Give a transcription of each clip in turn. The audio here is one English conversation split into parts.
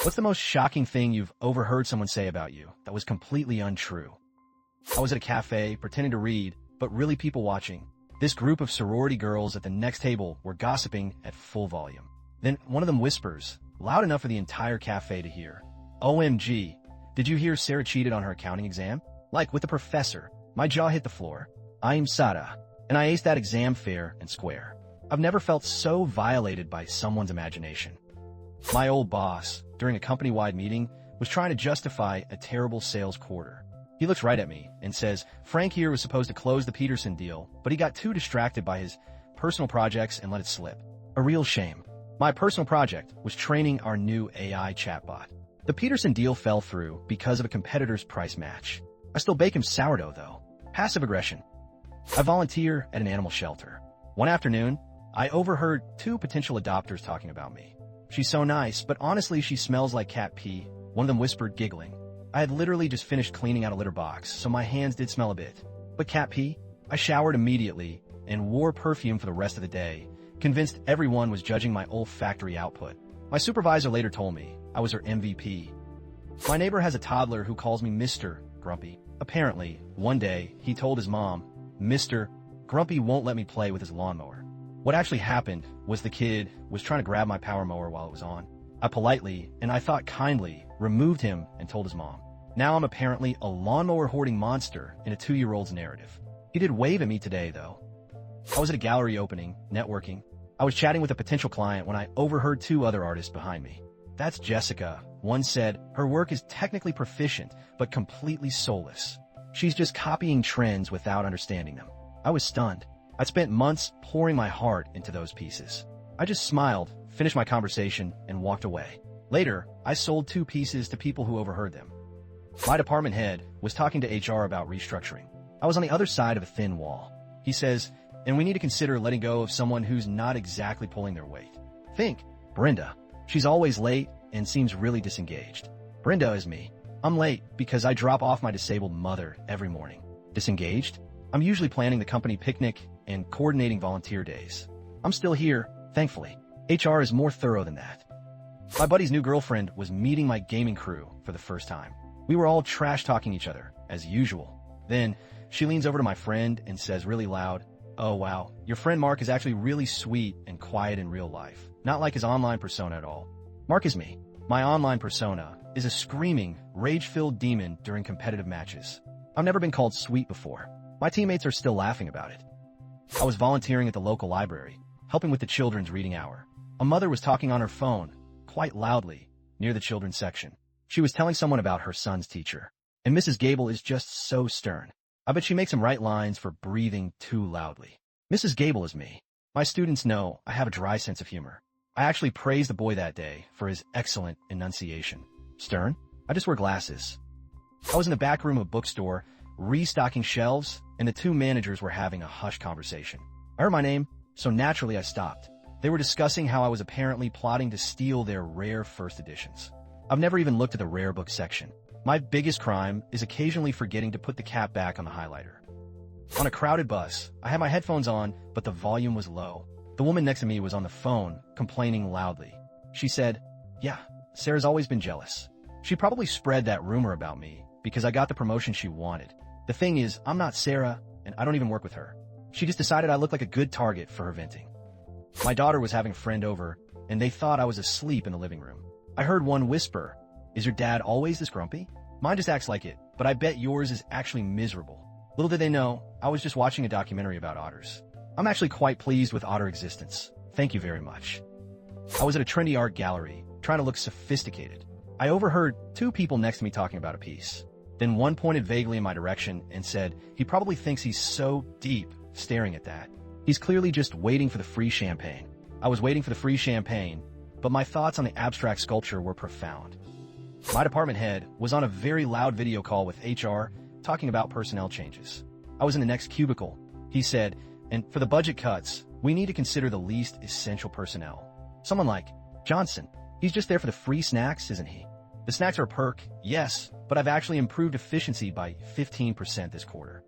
What's the most shocking thing you've overheard someone say about you that was completely untrue? I was at a cafe pretending to read, but really people watching. This group of sorority girls at the next table were gossiping at full volume. Then one of them whispers, loud enough for the entire cafe to hear, "OMG, did you hear Sarah cheated on her accounting exam? Like with the professor." My jaw hit the floor. I'm Sada, and I aced that exam fair and square. I've never felt so violated by someone's imagination. My old boss, during a company-wide meeting, was trying to justify a terrible sales quarter. He looks right at me and says, Frank here was supposed to close the Peterson deal, but he got too distracted by his personal projects and let it slip. A real shame. My personal project was training our new AI chatbot. The Peterson deal fell through because of a competitor's price match. I still bake him sourdough, though. Passive aggression. I volunteer at an animal shelter. One afternoon, I overheard two potential adopters talking about me. She's so nice, but honestly she smells like cat pee, one of them whispered, giggling. I had literally just finished cleaning out a litter box, so my hands did smell a bit. But cat pee? I showered immediately and wore perfume for the rest of the day, convinced everyone was judging my olfactory output. My supervisor later told me I was her MVP. My neighbor has a toddler who calls me Mr. Grumpy. Apparently, one day, he told his mom, Mr. Grumpy won't let me play with his lawnmower. What actually happened was the kid was trying to grab my power mower while it was on. I politely, and I thought kindly, removed him and told his mom. Now I'm apparently a lawnmower hoarding monster in a 2-year-old's narrative. He did wave at me today, though. I was at a gallery opening, networking. I was chatting with a potential client when I overheard two other artists behind me. That's Jessica. One said, her work is technically proficient, but completely soulless. She's just copying trends without understanding them. I was stunned. I'd spent months pouring my heart into those pieces. I just smiled, finished my conversation, and walked away. Later, I sold 2 pieces to people who overheard them. My department head was talking to HR about restructuring. I was on the other side of a thin wall. He says, and we need to consider letting go of someone who's not exactly pulling their weight. Think, Brenda. She's always late and seems really disengaged. Brenda is me. I'm late because I drop off my disabled mother every morning. Disengaged? I'm usually planning the company picnic and coordinating volunteer days. I'm still here, thankfully. HR is more thorough than that. My buddy's new girlfriend was meeting my gaming crew for the first time. We were all trash-talking each other, as usual. Then, she leans over to my friend and says really loud, "Oh wow, your friend Mark is actually really sweet and quiet in real life. Not like his online persona at all." Mark is me. My online persona is a screaming, rage-filled demon during competitive matches. I've never been called sweet before. My teammates are still laughing about it. I was volunteering at the local library, helping with the children's reading hour. A mother was talking on her phone, quite loudly, near the children's section. She was telling someone about her son's teacher. And Mrs. Gable is just so stern. I bet she makes him write lines for breathing too loudly. Mrs. Gable is me. My students know I have a dry sense of humor. I actually praised the boy that day for his excellent enunciation. Stern? I just wear glasses. I was in the back room of a bookstore, restocking shelves, and the 2 managers were having a hushed conversation. I heard my name, so naturally I stopped. They were discussing how I was apparently plotting to steal their rare first editions. I've never even looked at the rare book section. My biggest crime is occasionally forgetting to put the cap back on the highlighter. On a crowded bus, I had my headphones on, but the volume was low. The woman next to me was on the phone, complaining loudly. She said, "Yeah, Sarah's always been jealous. She probably spread that rumor about me because I got the promotion she wanted. The thing is, I'm not Sarah, and I don't even work with her. She just decided I looked like a good target for her venting." My daughter was having a friend over, and they thought I was asleep in the living room. I heard one whisper, "Is your dad always this grumpy? Mine just acts like it, but I bet yours is actually miserable." Little did they know, I was just watching a documentary about otters. I'm actually quite pleased with otter existence. Thank you very much. I was at a trendy art gallery, trying to look sophisticated. I overheard 2 people next to me talking about a piece. Then one pointed vaguely in my direction and said, he probably thinks he's so deep staring at that. He's clearly just waiting for the free champagne. I was waiting for the free champagne, but my thoughts on the abstract sculpture were profound. My department head was on a very loud video call with HR talking about personnel changes. I was in the next cubicle. He said, and for the budget cuts, we need to consider the least essential personnel. Someone like Johnson. He's just there for the free snacks, isn't he? The snacks are a perk, yes, but I've actually improved efficiency by 15% this quarter.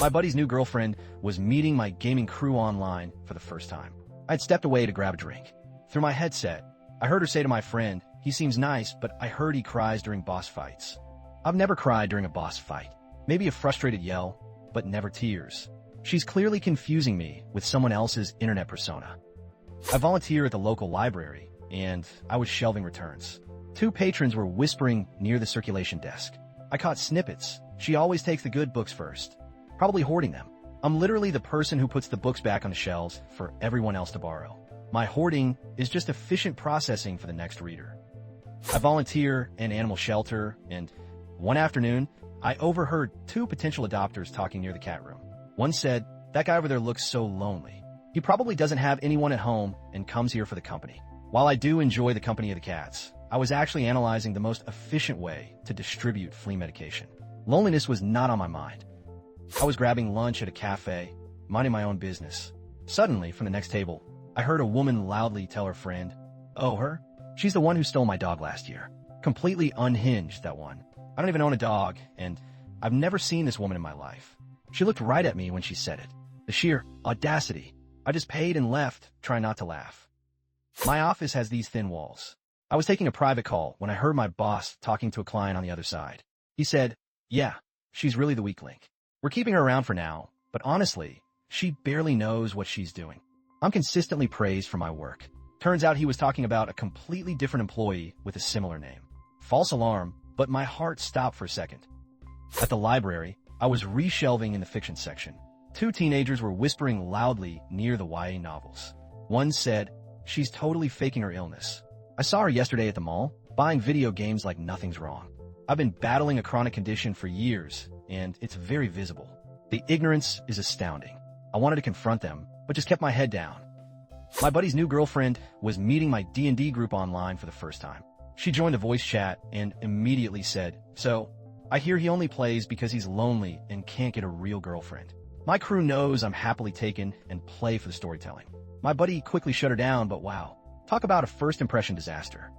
My buddy's new girlfriend was meeting my gaming crew online for the first time. I'd stepped away to grab a drink. Through my headset, I heard her say to my friend, he seems nice, but I heard he cries during boss fights. I've never cried during a boss fight. Maybe a frustrated yell, but never tears. She's clearly confusing me with someone else's internet persona. I volunteer at the local library, and I was shelving returns. Two patrons were whispering near the circulation desk. I caught snippets. She always takes the good books first, probably hoarding them. I'm literally the person who puts the books back on the shelves for everyone else to borrow. My hoarding is just efficient processing for the next reader. I volunteer in an animal shelter, and one afternoon, I overheard two potential adopters talking near the cat room. One said, "That guy over there looks so lonely. He probably doesn't have anyone at home and comes here for the company." While I do enjoy the company of the cats, I was actually analyzing the most efficient way to distribute flea medication. Loneliness was not on my mind. I was grabbing lunch at a cafe, minding my own business. Suddenly, from the next table, I heard a woman loudly tell her friend, "Oh, her? She's the one who stole my dog last year." Completely unhinged, that one. I don't even own a dog, and I've never seen this woman in my life. She looked right at me when she said it. The sheer audacity. I just paid and left, trying not to laugh. My office has these thin walls. I was taking a private call when I heard my boss talking to a client on the other side. He said, "Yeah, she's really the weak link. We're keeping her around for now, but honestly, she barely knows what she's doing." I'm consistently praised for my work. Turns out he was talking about a completely different employee with a similar name. False alarm, but my heart stopped for a second. At the library, I was reshelving in the fiction section. Two teenagers were whispering loudly near the YA novels. One said, "She's totally faking her illness. I saw her yesterday at the mall, buying video games like nothing's wrong. I've been battling a chronic condition for years, and it's very visible." The ignorance is astounding. I wanted to confront them, but just kept my head down. My buddy's new girlfriend was meeting my D&D group online for the first time. She joined the voice chat and immediately said, "So, I hear he only plays because he's lonely and can't get a real girlfriend." My crew knows I'm happily taken and play for the storytelling. My buddy quickly shut her down, but wow, talk about a first impression disaster.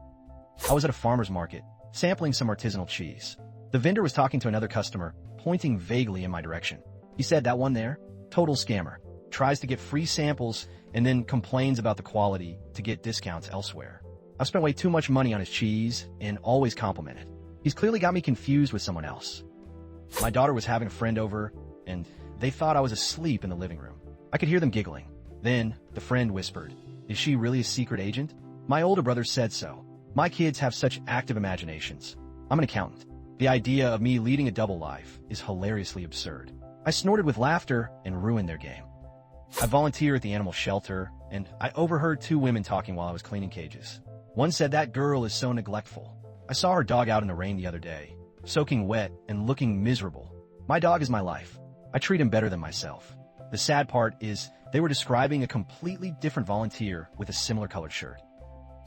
I was at a farmer's market, sampling some artisanal cheese. The vendor was talking to another customer, pointing vaguely in my direction. He said, "That one there? Total scammer. Tries to get free samples and then complains about the quality to get discounts elsewhere. I've spent way too much money on his cheese and always complimented. He's clearly got me confused with someone else." My daughter was having a friend over, and they thought I was asleep in the living room. I could hear them giggling. Then the friend whispered, "Is she really a secret agent?" My older brother said so. My kids have such active imaginations. I'm an accountant. The idea of me leading a double life is hilariously absurd. I snorted with laughter and ruined their game. I volunteer at the animal shelter, and I overheard two women talking while I was cleaning cages. One said, "That girl is so neglectful. I saw her dog out in the rain the other day, soaking wet and looking miserable. My dog is my life. I treat him better than myself." The sad part is they were describing a completely different volunteer with a similar colored shirt.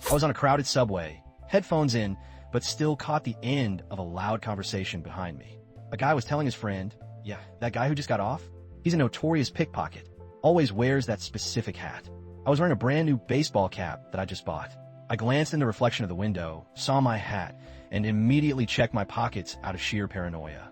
I was on a crowded subway, headphones in, but still caught the end of a loud conversation behind me. A guy was telling his friend, "Yeah, that guy who just got off? He's a notorious pickpocket. Always wears that specific hat." I was wearing a brand new baseball cap that I just bought. I glanced in the reflection of the window, saw my hat, and immediately checked my pockets out of sheer paranoia.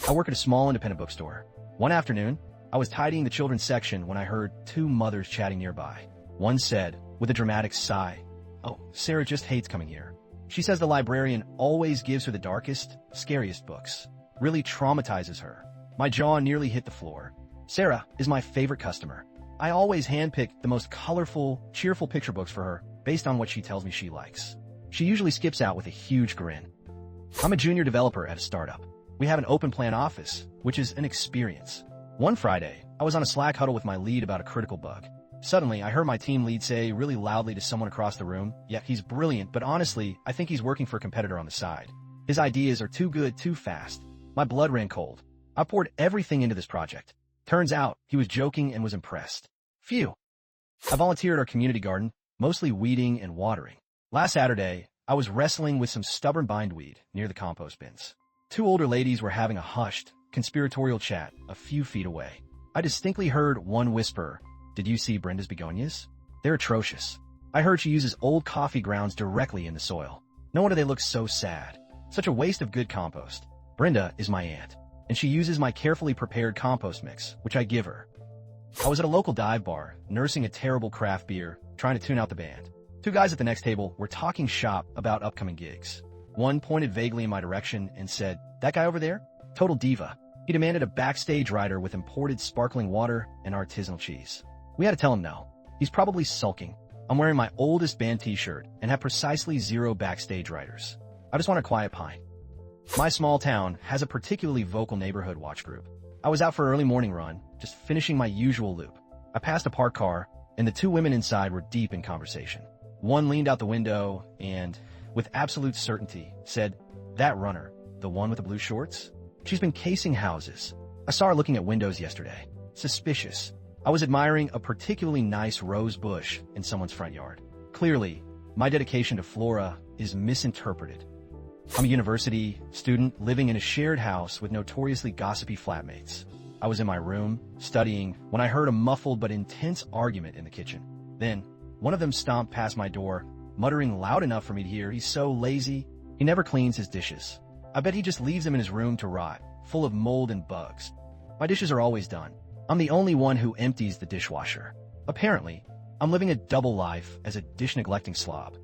I work at a small independent bookstore. One afternoon, I was tidying the children's section when I heard two mothers chatting nearby. One said, with a dramatic sigh, "Oh, Sarah just hates coming here. She says the librarian always gives her the darkest, scariest books. Really traumatizes her." My jaw nearly hit the floor. Sarah is my favorite customer. I always handpick the most colorful, cheerful picture books for her based on what she tells me she likes. She usually skips out with a huge grin. I'm a junior developer at a startup. We have an open plan office, which is an experience. One Friday, I was on a Slack huddle with my lead about a critical bug. Suddenly, I heard my team lead say really loudly to someone across the room, "Yeah, he's brilliant, but honestly, I think he's working for a competitor on the side. His ideas are too good, too fast." My blood ran cold. I poured everything into this project. Turns out, he was joking and was impressed. Phew. I volunteered at our community garden, mostly weeding and watering. Last Saturday, I was wrestling with some stubborn bindweed near the compost bins. Two older ladies were having a hushed, conspiratorial chat a few feet away. I distinctly heard one whisper, "Did you see Brenda's begonias? They're atrocious. I heard she uses old coffee grounds directly in the soil. No wonder they look so sad. Such a waste of good compost." Brenda is my aunt, and she uses my carefully prepared compost mix, which I give her. I was at a local dive bar, nursing a terrible craft beer, trying to tune out the band. Two guys at the next table were talking shop about upcoming gigs. One pointed vaguely in my direction and said, "That guy over there? Total diva." He demanded a backstage rider with imported sparkling water and artisanal cheese. We had to tell him no. He's probably sulking. I'm wearing my oldest band t-shirt and have precisely 0 backstage riders. I just want a quiet pint. My small town has a particularly vocal neighborhood watch group. I was out for an early morning run, just finishing my usual loop. I passed a parked car, and the two women inside were deep in conversation. One leaned out the window and, with absolute certainty, said, "That runner, the one with the blue shorts? She's been casing houses. I saw her looking at windows yesterday. Suspicious." I was admiring a particularly nice rose bush in someone's front yard. Clearly, my dedication to flora is misinterpreted. I'm a university student living in a shared house with notoriously gossipy flatmates. I was in my room, studying, when I heard a muffled but intense argument in the kitchen. Then, one of them stomped past my door, muttering loud enough for me to hear, "He's so lazy. He never cleans his dishes. I bet he just leaves them in his room to rot, full of mold and bugs. My dishes are always done. I'm the only one who empties the dishwasher. Apparently, I'm living a double life as a dish-neglecting slob.